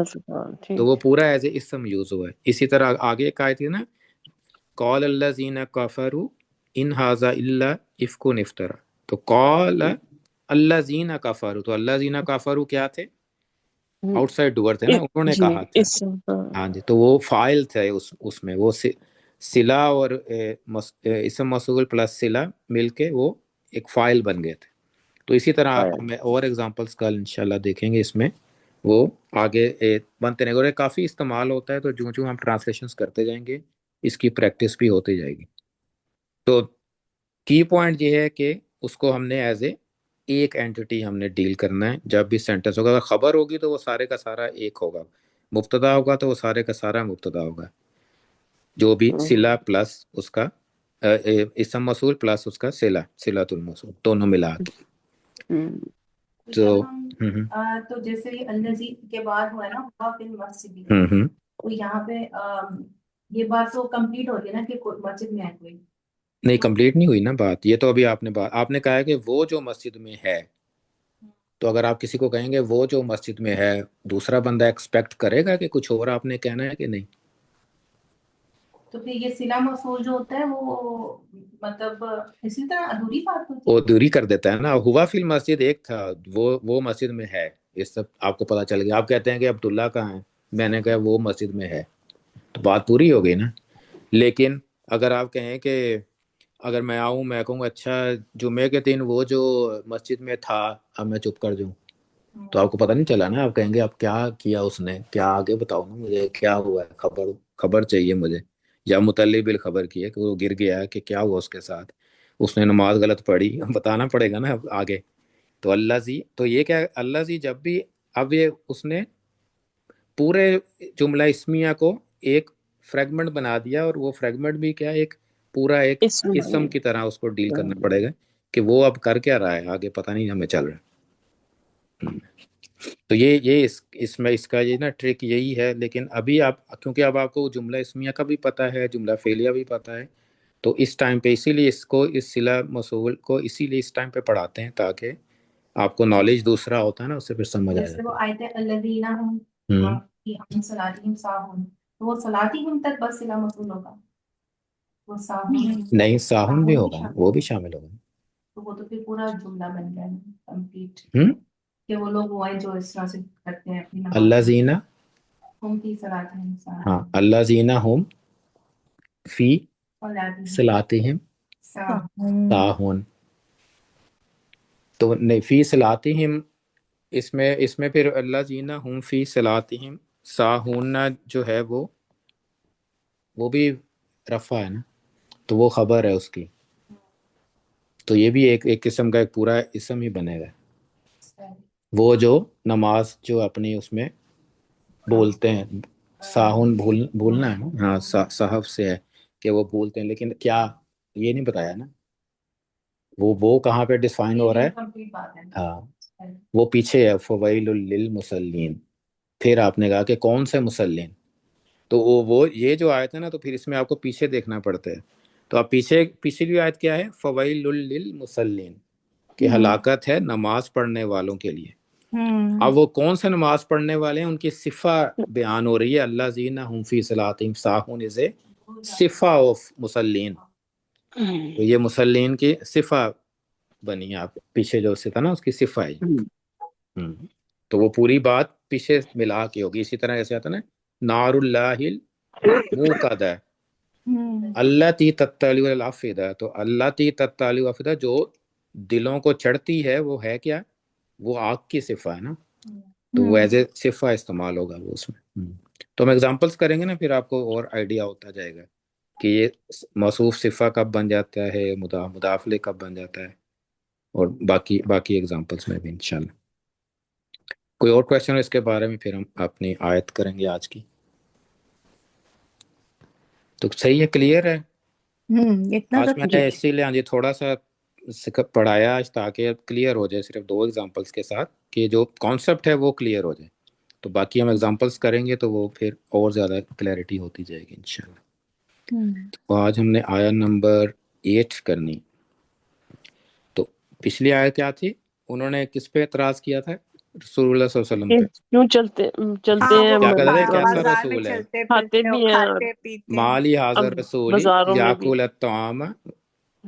تو وہ پورا ایز اے اسم یوز ہوا ہے. اسی طرح آگے ایک آیت ہے نا، قال الذین کفروا ان ھذا الا افک افترا، تو قال الذین کفروا، تو الذین کفروا کیا تھے؟ آؤٹ سائڈ ڈور تھے نا، انہوں نے کہا تھا. ہاں جی، تو وہ فاعل تھے اس میں، وہ صلہ اور اسم موصول پلس صلہ مل کے وہ ایک فاعل بن گئے تھے. تو اسی طرح ہمیں اور ایگزامپلس کل انشاءاللہ دیکھیں گے، اس میں وہ آگے بنتے رہیں گے، اور کافی استعمال ہوتا ہے. تو جو ہم ٹرانسلیشنز کرتے جائیں گے اس کی پریکٹس بھی ہوتی جائے گی. تو کی پوائنٹ یہ ہے کہ اس کو ہم نے ایز اے ایک اینٹی ہم نے ڈیل کرنا ہے. جب بھی سینٹنس ہوگا، اگر خبر ہوگی تو وہ سارے کا سارا ایک ہوگا، مبتدا ہوگا تو وہ سارے کا سارا مبتدا ہوگا، جو بھی صلہ پلس اس کا اسم موصول پلس اس کا صلۃ الموصول دونوں ملا کے. تو جیسے الذی کے بعد ہوا ہے نا ہوا فی المسجد، تو یہاں پہ یہ بات تو کمپلیٹ ہوتی ہے نا کہ مسجد میں ہے کوئی؟ نہیں، کمپلیٹ نہیں ہوئی نا بات. یہ تو ابھی آپ نے کہا ہے کہ وہ جو مسجد میں ہے، تو اگر آپ کسی کو کہیں گے وہ جو مسجد میں ہے، دوسرا بندہ ایکسپیکٹ کرے گا کہ کچھ اور آپ نے کہنا ہے کہ نہیں؟ تو پھر یہ صلہ موصول جو ہوتا ہے وہ مطلب اسی طرح ادھوری بات ہوتی ہے، وہ دوری کر دیتا ہے نا. ہوا فی المسجد ایک تھا، وہ مسجد میں ہے، یہ سب آپ کو پتا چل گیا. آپ کہتے ہیں کہ عبداللہ کہاں ہے، میں نے کہا وہ مسجد میں ہے، تو بات پوری ہو گئی نا. لیکن اگر آپ کہیں کہ اگر میں آؤں، میں کہوں اچھا جمعے کے دن وہ جو مسجد میں تھا، اب میں چپ کر جاؤں تو آپ کو پتہ نہیں چلا نا. آپ کہیں گے اب کیا کیا اس نے، کیا آگے بتاؤ نا مجھے، کیا ہوا ہے، خبر چاہیے مجھے. یا متعلق بالخبر کی ہے کہ وہ گر گیا، کہ کیا ہوا اس کے ساتھ، اس نے نماز غلط پڑھی، بتانا پڑے گا نا آگے. تو الذی، تو یہ کیا الذی، جب بھی اب یہ اس نے پورے جملہ اسمیہ کو ایک فریگمنٹ بنا دیا، اور وہ فریگمنٹ بھی کیا ایک پورا ایک اسم کی طرح اس کو ڈیل کرنا پڑے گا کہ وہ اب کر کیا رہا ہے آگے، پتہ نہیں ہمیں چل رہا. تو یہ اس میں اس کا یہ نا ٹرک یہی ہے. لیکن ابھی آپ کیونکہ اب آپ کو جملہ اسمیہ کا بھی پتہ ہے، جملہ فعلیہ بھی پتہ ہے، تو اس ٹائم پہ اسی لیے اس کو، اس صلہ موصول کو اسی لیے اس ٹائم پہ پڑھاتے ہیں تاکہ آپ کو نالج دوسرا ہوتا ہے نا، اس سے پھر سمجھ آ جیسے جاتا وہ ہے. آیت الذین هم فی صلاتہم ساہون، تو وہ صلاتہم تک بس صلہ موصول ہوگا، وہ ساہون نہیں، ساہن بھی ہوگا، وہ بھی شامل ہوگا. تو وہ تو پھر پورا جملہ بن گیا کمپلیٹ، کہ وہ لوگ وہ ہیں جو اس طرح سے کرتے ہیں اپنی نماز. الذین، ہم فی صلاتہم ہاں، الذین ہم فی صلاتہم ساہون. تو نہیں، فی صلاتہم، اس میں پھر الذین ہم فی صلاتہم ساہون جو ہے وہ بھی رفع ہے نا، تو وہ خبر ہے اس کی. تو یہ بھی ایک قسم کا ایک پورا اسم ہی بنے گا. وہ جو نماز جو اپنی اس میں بولتے ہیں، ساہون بھولنا ہے نا، ہاں صحف سے ہے کہ وہ بولتے ہیں، لیکن کیا یہ نہیں بتایا نا وہ کہاں پہ ڈیفائن ہو رہا ہے. ہاں، وہ پیچھے ہے فویل للمصلین. پھر آپ نے کہا کہ کون سے مسلین، تو وہ یہ جو آیت ہے نا، تو پھر اس میں آپ کو پیچھے دیکھنا پڑتا ہے. تو آپ پچھلی آیت کیا ہے؟ فویل للمصلین، کہ ہلاکت ہے نماز پڑھنے والوں کے لیے. اب وہ کون سے نماز پڑھنے والے ہیں، ان کی صفہ بیان ہو رہی ہے. الذین هم فی صلاتہم ساہون از اے صفہ آف مسلین. تو یہ مسلین کی صفہ بنی، آپ پیچھے جو سے تھا نا اس کی صفہ ہے، تو وہ پوری بات پیچھے ملا کے ہوگی. اسی طرح جیسے آتا نا نار اللہ موقدہ، اللہ تی تطلع علی الافئدہ، تو اللہ تی تطلع علی الافئدہ جو دلوں کو چڑھتی ہے وہ ہے کیا؟ وہ آگ کی صفہ ہے نا، تو وہ ایز اے صفہ استعمال ہوگا وہ اس میں. تو ہم ایگزامپلس کریں گے نا، پھر آپ کو اور آئیڈیا ہوتا جائے گا کہ یہ موصوف صفہ کب بن جاتا ہے، مضاف الیہ کب بن جاتا ہے، اور باقی ایگزامپلس میں بھی انشاءاللہ. کوئی اور کویشچن ہے اس کے بارے میں؟ پھر ہم اپنی آیت کریں گے آج کی. تو صحیح ہے، کلیئر ہے. اتنا آج تو میں نے اسی لیے ہاں جی تھوڑا سا پڑھایا آج، تاکہ کلیئر ہو جائے صرف 2 ایگزامپلس کے ساتھ، کہ جو کانسیپٹ ہے وہ کلیئر ہو جائے. تو باقی ہم ایگزامپلس کریں گے تو وہ پھر اور زیادہ کلیئرٹی ہوتی جائے گی انشاءاللہ. تو آج ہم نے آیا نمبر 8 کرنی. تو پچھلی آیت کیا تھی؟ انہوں نے کس پہ اعتراض کیا تھا؟ رسول اللہ صلی اللہ علیہ وسلم پہ. کیوں چلتے ہیں کیا کہتے تھے؟ مطلب کیسا بازار میں رسول ہے؟ چلتے کھاتے پھرتے بھی اور ہیں اور کھاتے پیتے ہیں. مالی اب حاضر رسولی بازاروں میں بھی یاکل الطعام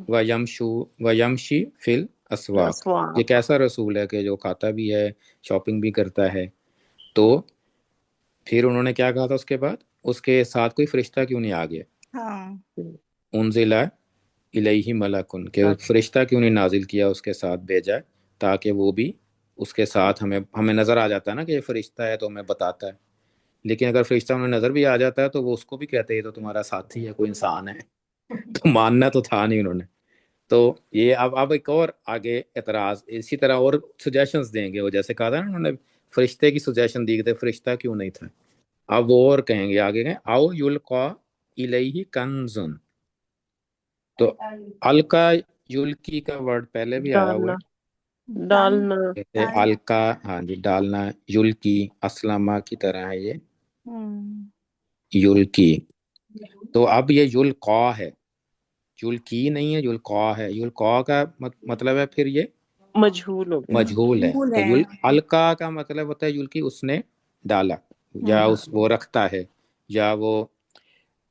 ویمشی فی الاسواق. اسواق. یہ کیسا رسول ہے کہ جو کھاتا بھی ہے، شاپنگ بھی کرتا ہے؟ تو پھر انہوں نے کیا کہا تھا اس کے بعد؟ اس کے ساتھ کوئی فرشتہ کیوں نہیں آ گیا؟ انزل الیہ ملکن، کہ فرشتہ کیوں نہیں نازل کیا اس کے ساتھ بھیجا، تاکہ وہ بھی اس کے ساتھ ہمیں نظر آ جاتا ہے نا کہ یہ فرشتہ ہے تو ہمیں بتاتا ہے. لیکن اگر فرشتہ انہیں نظر بھی آ جاتا ہے تو وہ اس کو بھی کہتے ہیں تو تمہارا ساتھی ہے، کوئی انسان ہے. تو ماننا تو تھا نہیں انہوں نے. تو یہ اب ایک اور آگے اعتراض اسی طرح اور سجیشنز دیں گے. وہ جیسے کہا تھا نا انہوں نے فرشتے کی سجیشن دی تھے، فرشتہ کیوں نہیں تھا. اب وہ اور کہیں گے آگے گئے او یلقا الیہ کنزن. تو القا یلکی کا ورڈ پہلے بھی آیا ہوا ڈالنا ہے، جیسے القا، ہاں جی ڈالنا، یلکی اسلمہ کی طرح ہے یہ یلکی. تو اب یہ یلقا ہے، یلکی نہیں ہے، یلقا ہے. یلقا کا مطلب ہے پھر یہ مجہول ہو گیا. مجہول ہے. تو القا کا مطلب ہوتا ہے یلکی اس نے ڈالا، یا وہ رکھتا ہے، یا وہ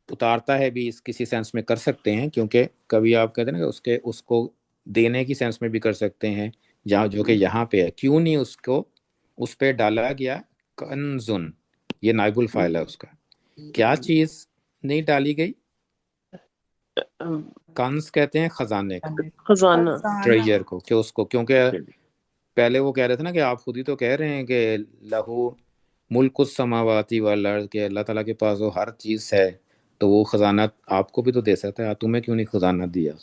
اتارتا ہے بھی اس کسی سینس میں کر سکتے ہیں، کیونکہ کبھی آپ کہتے ہیں نا کہ اس کو دینے کی سینس میں بھی کر سکتے ہیں، جہاں جو کہ یہاں پہ ہے. کیوں نہیں اس پہ ڈالا گیا کنزن؟ یہ نائب الفاعل ہے اس کا. کیا چیز نہیں ڈالی گئی؟ کنز کہتے ہیں خزانے کو، خزانہ ٹریجر کو، کہ اس کو، کیونکہ پہلے وہ کہہ رہے تھے نا کہ آپ خود ہی تو کہہ رہے ہیں کہ لہو ملک السماواتی والارض، کہ اللہ تعالیٰ کے پاس وہ ہر چیز ہے، تو وہ خزانہ آپ کو بھی تو دے سکتا ہے، تمہیں کیوں نہیں خزانہ دیا؟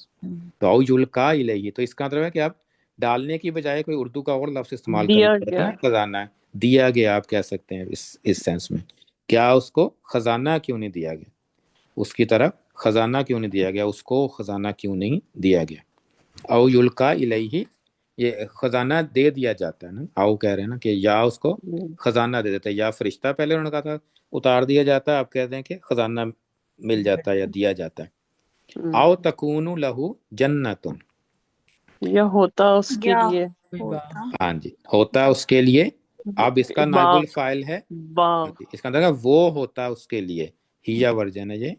تو او یلقا الیہ، تو اس کا مطلب ہے کہ آپ ڈالنے کی بجائے کوئی اردو کا اور لفظ استعمال دیا کرتے ہیں گیا. نا، خزانہ دیا گیا آپ کہہ سکتے ہیں اس سینس میں. کیا اس کو خزانہ کیوں نہیں دیا گیا؟ اس کی طرف خزانہ کیوں نہیں دیا گیا؟ اس کو خزانہ کیوں نہیں دیا گیا؟ او یلقا الیہ، یہ خزانہ دے دیا جاتا ہے نا. او کہہ رہے ہیں نا کہ یا اس کو خزانہ دے دیتا ہے، یا فرشتہ پہلے انہوں نے کہا تھا اتار دیا جاتا ہے، آپ کہتے ہیں کہ خزانہ مل جاتا ہے یا دیا جاتا ہے. او تکون لہو جنتن، یا ہوتا اس کے لیے ہاں جی ہوتا اس کے لیے. اب اس کا نائب باغ الفاعل ہے، باغ اس کا مطلب وہ ہوتا اس کے لیے، ہیا ورجن ہے یہ،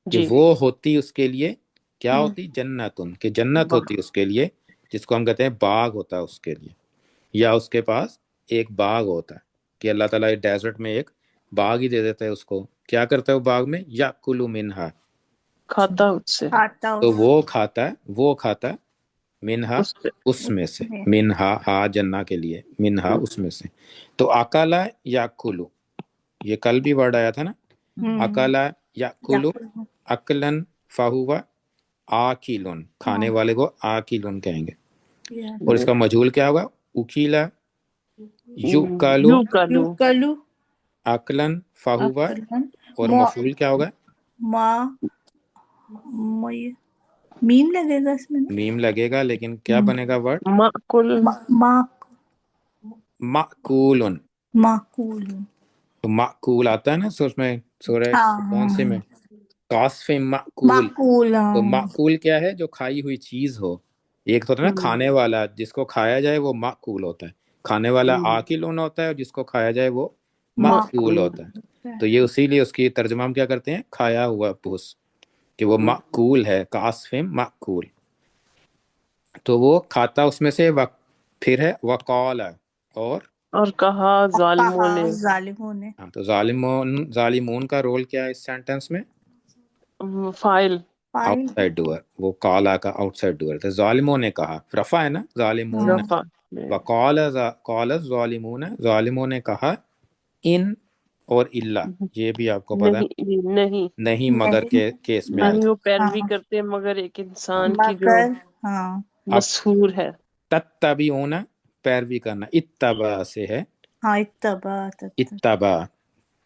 کہ جی وہ ہوتی اس کے لیے کیا ہوتی؟ جنتن، کہ جنت باغ. ہوتی اس کے لیے، جس کو ہم کہتے ہیں باغ ہوتا ہے اس کے لیے، یا اس کے پاس ایک باغ ہوتا ہے، کہ اللہ تعالیٰ ڈیزرٹ میں ایک باغ ہی دے دیتا ہے اس کو. کیا کرتا ہے وہ باغ میں؟ یاکل منہا، کھاتا اس سے تو وہ کھاتا ہے منہا اس سے. اس میں سے، منہا ہا جنہ کے لیے، منہا اس میں سے. تو اکلا یاکلو، یہ کل بھی ورڈ آیا تھا نا، اکلا یاکلو اکلن فہوا آکلن، کھانے والے کو آکلن کہیں گے. اور اس کا مجہول کیا ہوگا؟ اکیلا یوکلو اکلن فہوا، اور مفعول کیا ہوگا؟ میم لگے گا اس میں، میم لگے گا، لیکن کیا بنے گا ورڈ؟ مأکل مأکولن. معقول. تو مأکول آتا ہے نا اس میں سورہ کون سے میں؟ قاصف مأکول. تو مأکول کیا ہے؟ جو کھائی ہوئی چیز ہو. ایک تو ہوتا ہے نا کھانے والا، جس کو کھایا جائے وہ مأکول ہوتا ہے. کھانے والا آکلون ہوتا ہے، اور جس کو کھایا جائے وہ مأکول ہوتا ہے. تو یہ اسی لیے اس کی ترجمہ ہم کیا کرتے ہیں؟ کھایا ہوا بھوس. کہ وہ معقول ہے، کاسفم معقول، تو وہ کھاتا اس میں سے پھر ہے وقال، اور کہا ظالموں نے، ظالموں نے ہاں، تو ظالمون کا رول کیا ہے اس سینٹنس میں؟ فائل، آؤٹ فائل سائڈ ڈور، وہ کالا کا آؤٹ سائڈ ڈور تھا، ظالموں نے کہا، رفع ہے نا، ظالمون، رفع وقال قال الظالمون، ظالموں نے کہا، ان اور اللہ، یہ بھی آپ کو پتا ہے، نہیں نہیں نہیں مگر نہیں کے کیس میں نہیں، آتا وہ پیروی ہاں کرتے مگر ایک انسان کی جو مگر ہاں اب مسحور ہے. تتبعون پیروی کرنا، اتبع سے ہے، ہاں اتبع اتبع،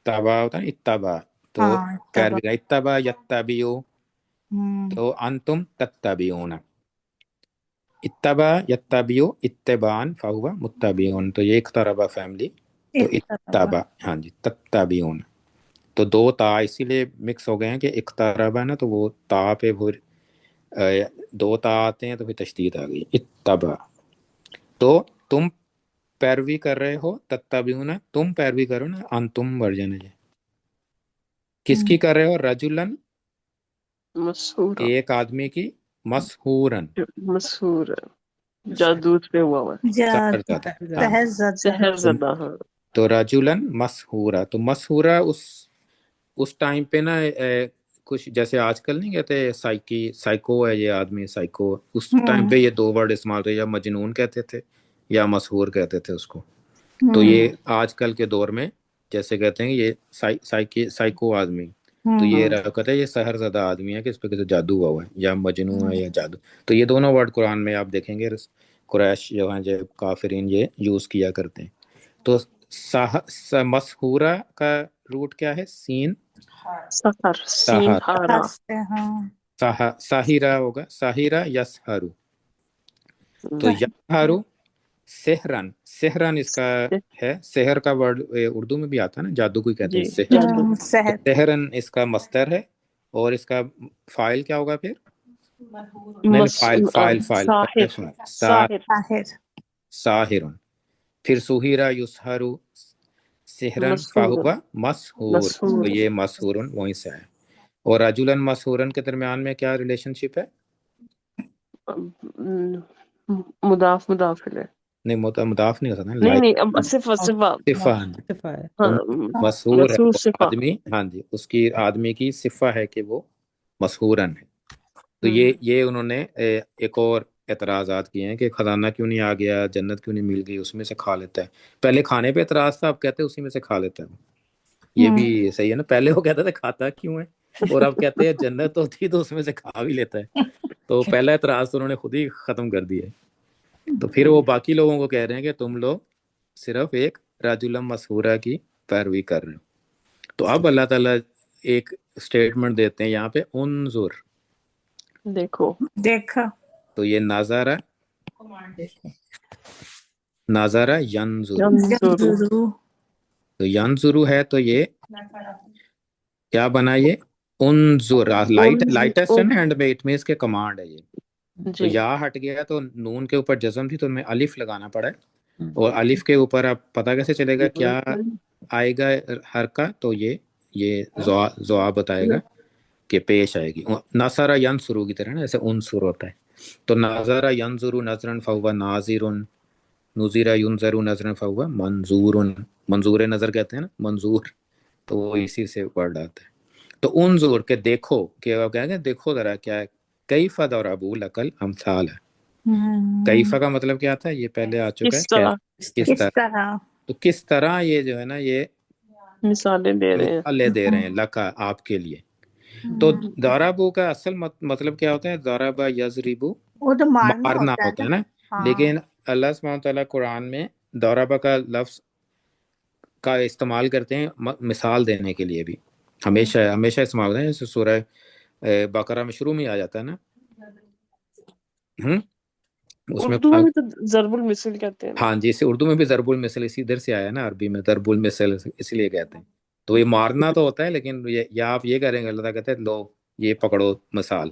تبع ہوتا ہے نا، اتبع تو ہاں اتبع پیروی کا، اتبع یتبعو، تو انتم تتبعون، اتبع یتبعو اتبان فہو متبعون، تو یہ اقتربہ فیملی، تو اتبع اتبع، ہاں جی، تتبعون، تو دو تا اسی لیے مکس ہو گئے ہیں کہ اقتربہ نا، تو وہ تا پہ دو تا آتے ہیں تو پھر تشدید آ گئی، اتبع، تو تم پیروی کر رہے ہو، تتبعون تم پیروی کرو نا، انتم ورژن ہے، کس کی کر رہے ہو؟ رجلن مسحور، ایک آدمی کی، مسحورن مسحور جادو پہ ہوا ہوا ہے، سحر زدہ، ہاں، سحر زدہ سحر زدہ، ہاں تو رجلن مسحورا، تو مسحورا اس ٹائم پہ نا کچھ جیسے آج کل نہیں کہتے سائیکو ہے یہ آدمی، سائیکو، اس ٹائم پہ یہ دو ورڈ استعمال ہوتے، یا مجنون کہتے تھے یا مسحور کہتے تھے اس کو، تو یہ آج کل کے دور میں جیسے کہتے ہیں کہ یہ سائیکو آدمی، تو یہ کہتے ہیں یہ سحر زدہ آدمی ہے کہ اس پہ کسی جادو ہوا ہوا ہے، یا مجنون ہے یا جادو، تو یہ دونوں ورڈ قرآن میں آپ دیکھیں گے قریش جو ہیں، جو کافرین یہ یوز کیا کرتے ہیں. تو مسحورہ کا روٹ کیا ہے؟ سین، سحر، سین ہارا، ساہرہ ہوگا، ساہرہ یسہرو، تو یسہرو سحرن، سحرن اس کا ہے، سحر کا ورڈ اردو میں بھی آتا ہے نا، جادو کو کہتے جی ہیں سحر، جادو، سحر سحرن اس کا مصدر ہے، اور اس کا فائل کیا ہوگا پھر؟ نہیں فائل ساحر، ساحر، ساحر ساحرن، پھر سہیرہ یسہرو سحرن مسحور، فہو مسحور، مسحور، تو یہ مسحورن وہیں سے ہے. اور رجلن مسحورن کے درمیان میں کیا ریلیشن شپ ہے؟ مضاف ہے، نہیں مضاف نہیں ہو سکتا، نہیں لائک نہیں، اب صفا صفہ، ہاں، مسحور ہے مسحور وہ صفا، آدمی، ہاں جی، اس کی آدمی کی صفہ ہے کہ وہ مسحورن ہے. تو یہ انہوں نے ایک اور اعتراضات کیے ہیں کہ خزانہ کیوں نہیں آ گیا، جنت کیوں نہیں مل گئی، اس میں سے کھا لیتا ہے. پہلے کھانے پہ اعتراض تھا، اب کہتے ہیں اسی میں سے کھا لیتا ہے. یہ بھی صحیح ہے نا، پہلے وہ کہتا تھا کھاتا کیوں ہے، اور اب کہتے ہیں جنت ہوتی تو اس میں سے کھا بھی لیتا ہے. تو پہلا اعتراض تو انہوں نے خود ہی ختم کر دیا ہے. تو پھر وہ باقی لوگوں کو کہہ رہے ہیں کہ تم لوگ صرف ایک رجل مسحورہ کی پیروی کر رہے ہو. تو اب اللہ تعالیٰ ایک اسٹیٹمنٹ دیتے ہیں یہاں پہ، انظر، دیکھو، دیکھا، تو یہ نظارہ، نظارہ ینظر، ینظرو، تو ینظرو ہے، تو یہ کیا بنا، یہ انظر، لائٹسٹ ہے نا ہینڈ میں، اٹ مینس کے کمانڈ ہے یہ. تو جی، یا ہٹ گیا تو نون کے اوپر جزم تھی، تو میں الف لگانا پڑا ہے، اور الف کے اوپر اب پتہ کیسے چلے گا کیا آئے گا حرکت، تو یہ زوا بتائے گا کہ پیش آئے گی، نصر ینصرو کی طرح نا، جیسے انصر ہوتا ہے. تو نظر ینظر نظرا فہو ناظر، نظر ینظر نظرا فہو منظور، منظور نظر کہتے ہیں نا، منظور، تو وہ اسی سے ورڈ آتا ہے. تو انظر کہ دیکھو، کہ وہ کہیں گے دیکھو ذرا کیا ہے، کیف ضربوا لک الامثال ہے. کیفہ کا مطلب کیا تھا، یہ پہلے آ چکا ہے، کس طرح کس کس طرح، طرح تو کس طرح یہ جو ہے نا یہ مثالیں دے رہے ہیں. مثالیں دے رہے ہیں لکا آپ کے لیے. تو ضربوا کا اصل مطلب کیا ہوتا ہے؟ ضرب یضربو، وہ تو مارنا ہوتا ہے نا، لیکن اللہ سبحانہ وتعالیٰ قرآن میں ضرب کا لفظ کا استعمال کرتے ہیں مثال دینے کے لیے بھی، ہمیشہ استعمال ہوتا ہے، جیسے سورہ بقرہ میں شروع میں آ جاتا ہے نا، اس میں اردو میں تو ضرب المثل کہتے ہیں. ہاں جی، اردو میں بھی ضرب المثل اسی ادھر سے آیا نا، عربی میں ضرب المثل اس لیے کہتے ہیں. تو یہ مارنا تو ہوتا ہے، لیکن یا آپ یہ کریں گے، اللہ تعالیٰ کہتے ہیں لو یہ پکڑو مثال،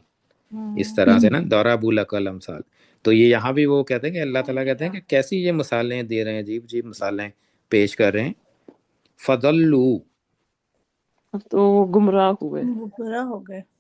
اس طرح سے نا، ضربوا لک الامثال. تو یہ یہاں بھی وہ کہتے ہیں کہ اللہ تعالیٰ کہتے ہیں کہ کیسی یہ مثالیں دے رہے ہیں، عجیب عجیب مثالیں پیش کر رہے ہیں. فضلوا، تو وہ گمراہ ہوئے. برا ہو گئے.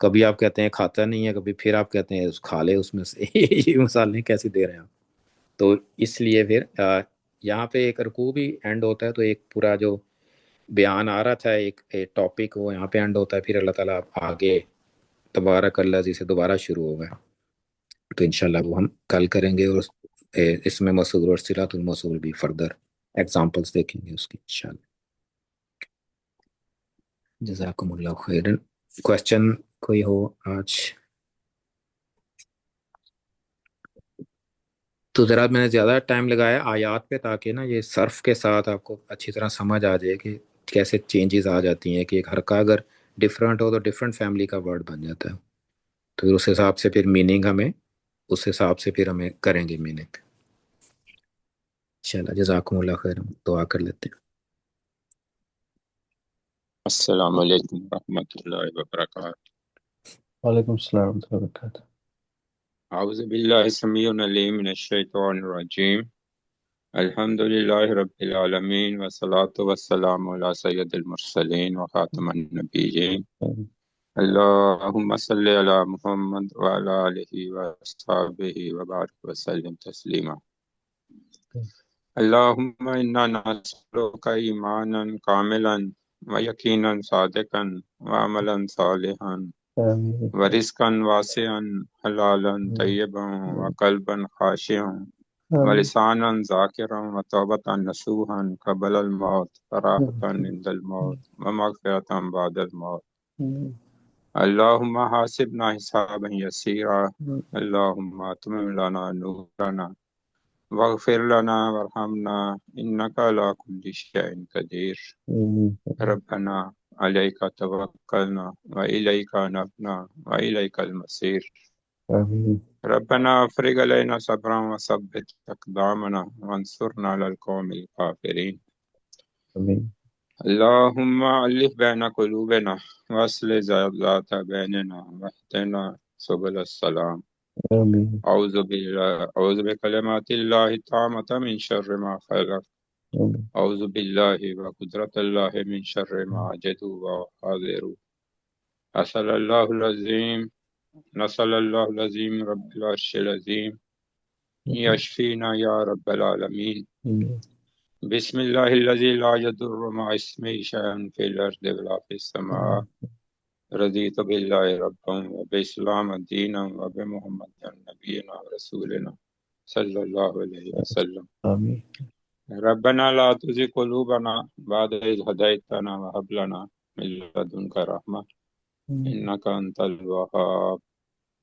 کبھی آپ کہتے ہیں کھاتا نہیں ہے، کبھی پھر آپ کہتے ہیں کھا لے اس میں سے یہ مثالیں کیسی دے رہے ہیں آپ؟ تو اس لیے پھر یہاں پہ ایک رکوع بھی اینڈ ہوتا ہے، تو ایک پورا جو بیان آ رہا تھا ایک ٹاپک وہ یہاں پہ اینڈ ہوتا ہے، پھر اللہ تعالیٰ آگے تبارک الذی سے دوبارہ شروع ہوگا. تو انشاءاللہ وہ ہم کل کریں گے، اور اس میں موصول اور صلۃ الموصول بھی فردر ایگزامپلس دیکھیں گے اس کی انشاءاللہ. جزاکم اللہ خیرن. کویسچن کوئی ہو آج؟ تو ذرا میں نے زیادہ ٹائم لگایا آیات پہ تاکہ نا یہ صرف کے ساتھ آپ کو اچھی طرح سمجھ آ جائے کہ کیسے چینجز آ جاتی ہیں، کہ ایک حرکہ اگر ڈفرینٹ ہو تو ڈفرینٹ فیملی کا ورڈ بن جاتا ہے. تو پھر اس حساب سے پھر میننگ ہمیں اس حساب سے پھر ہمیں کریں گے میننگ. انشاءاللہ جزاکم اللہ خیر. دعا کر لیتے ہیں. السلام علیکم ورحمۃ اللہ وبرکاتہ. وعلیکم السلام ورحمۃ اللہ وبرکاتہ. اعوذ باللہ السمیع العلیم من الشیطان الرجیم. الحمد للہ رب العالمین والصلاۃ والسلام علی سید المرسلین وخاتم النبیین. اللہم صلی علی محمد وعلی آلہ وصحبہ وبارک وسلم تسلیما. اللہم انا نسألک ایمانا کاملا ویقینا صادقا وعملا صالحا آمین. ورزقا واسعا حلالا طیبا وقلبا خاشعا آمین. ولسانا ذاکرا وتوبة نصوحا قبل الموت وراحة عند الموت ومغفرة بعد الموت. اللہم حاسبنا حسابا یسیرا. اللہم اتمم لنا نورنا واغفر لنا وارحمنا انک علی کل شیء قدیر. ربنا علیک توکلنا والیک انبنا والیک المصیر. آمین. ربنا افرغ علینا صبرا وثبت اقدامنا وانصرنا علی القوم الکافرین. آمین. اللہم الف بین قلوبنا واصلح ذات بیننا واہدنا سبل السلام. آمین. اعوذ بکلمات اللہ التامۃ من شر ما خلق. آمین. اعوذ باللہ وقدرت اللہ من شر ما اجد وحاذر. نسأل اللہ العظیم رب العرش العظیم یشفینا یا رب العالمین. آمین. بسم اللہ الذی لا یضر مع اسمہ شیء فی الارض ولا فی السماء. رضیت باللہ ربا وبالاسلام دینا وبمحمد نبینا ورسولنا صلی اللہ علیہ وسلم. آمین. ربنا لا تزغ قلوبنا بعد إذ هديتنا وهب لنا من لدنك رحمة إنك أنت الوهاب.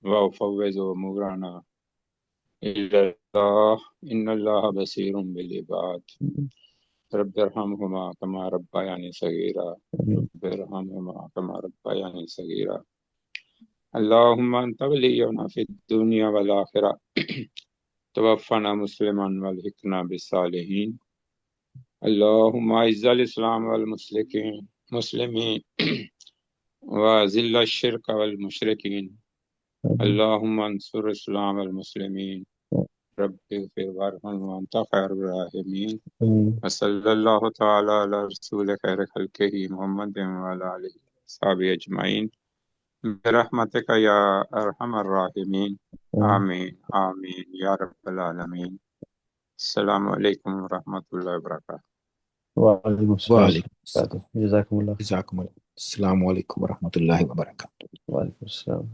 وفوض أمورنا إلى الله إن الله بصير بالعباد. رب ارحمهما كما ربياني صغيرا. رب ارحمهما كما ربياني صغيرا. اللهم أنت ولينا في الدنيا والآخرة توفنا مسلما والحقنا بالصالحين. اللهم اعز الاسلام والمسلمين وذل الشرك والمشركين. اللهم انصر الاسلام والمسلمين. رب اغفر وارحم وانت خير الراحمين. وصلى الله تعالى على رسول خير خلقه محمد وعلى آله وصحبه اجمعين برحمتك يا ارحم الراحمين. آمین آمین یا رب العالمین. السلام علیکم ورحمۃ اللہ وبرکاتہ. وعلیکم السلام وعلیکم وبرکاتہ. جزاکم اللہ. جزاکم اللہ. السلام علیکم ورحمۃ اللہ وبرکاتہ. وعلیکم السلام.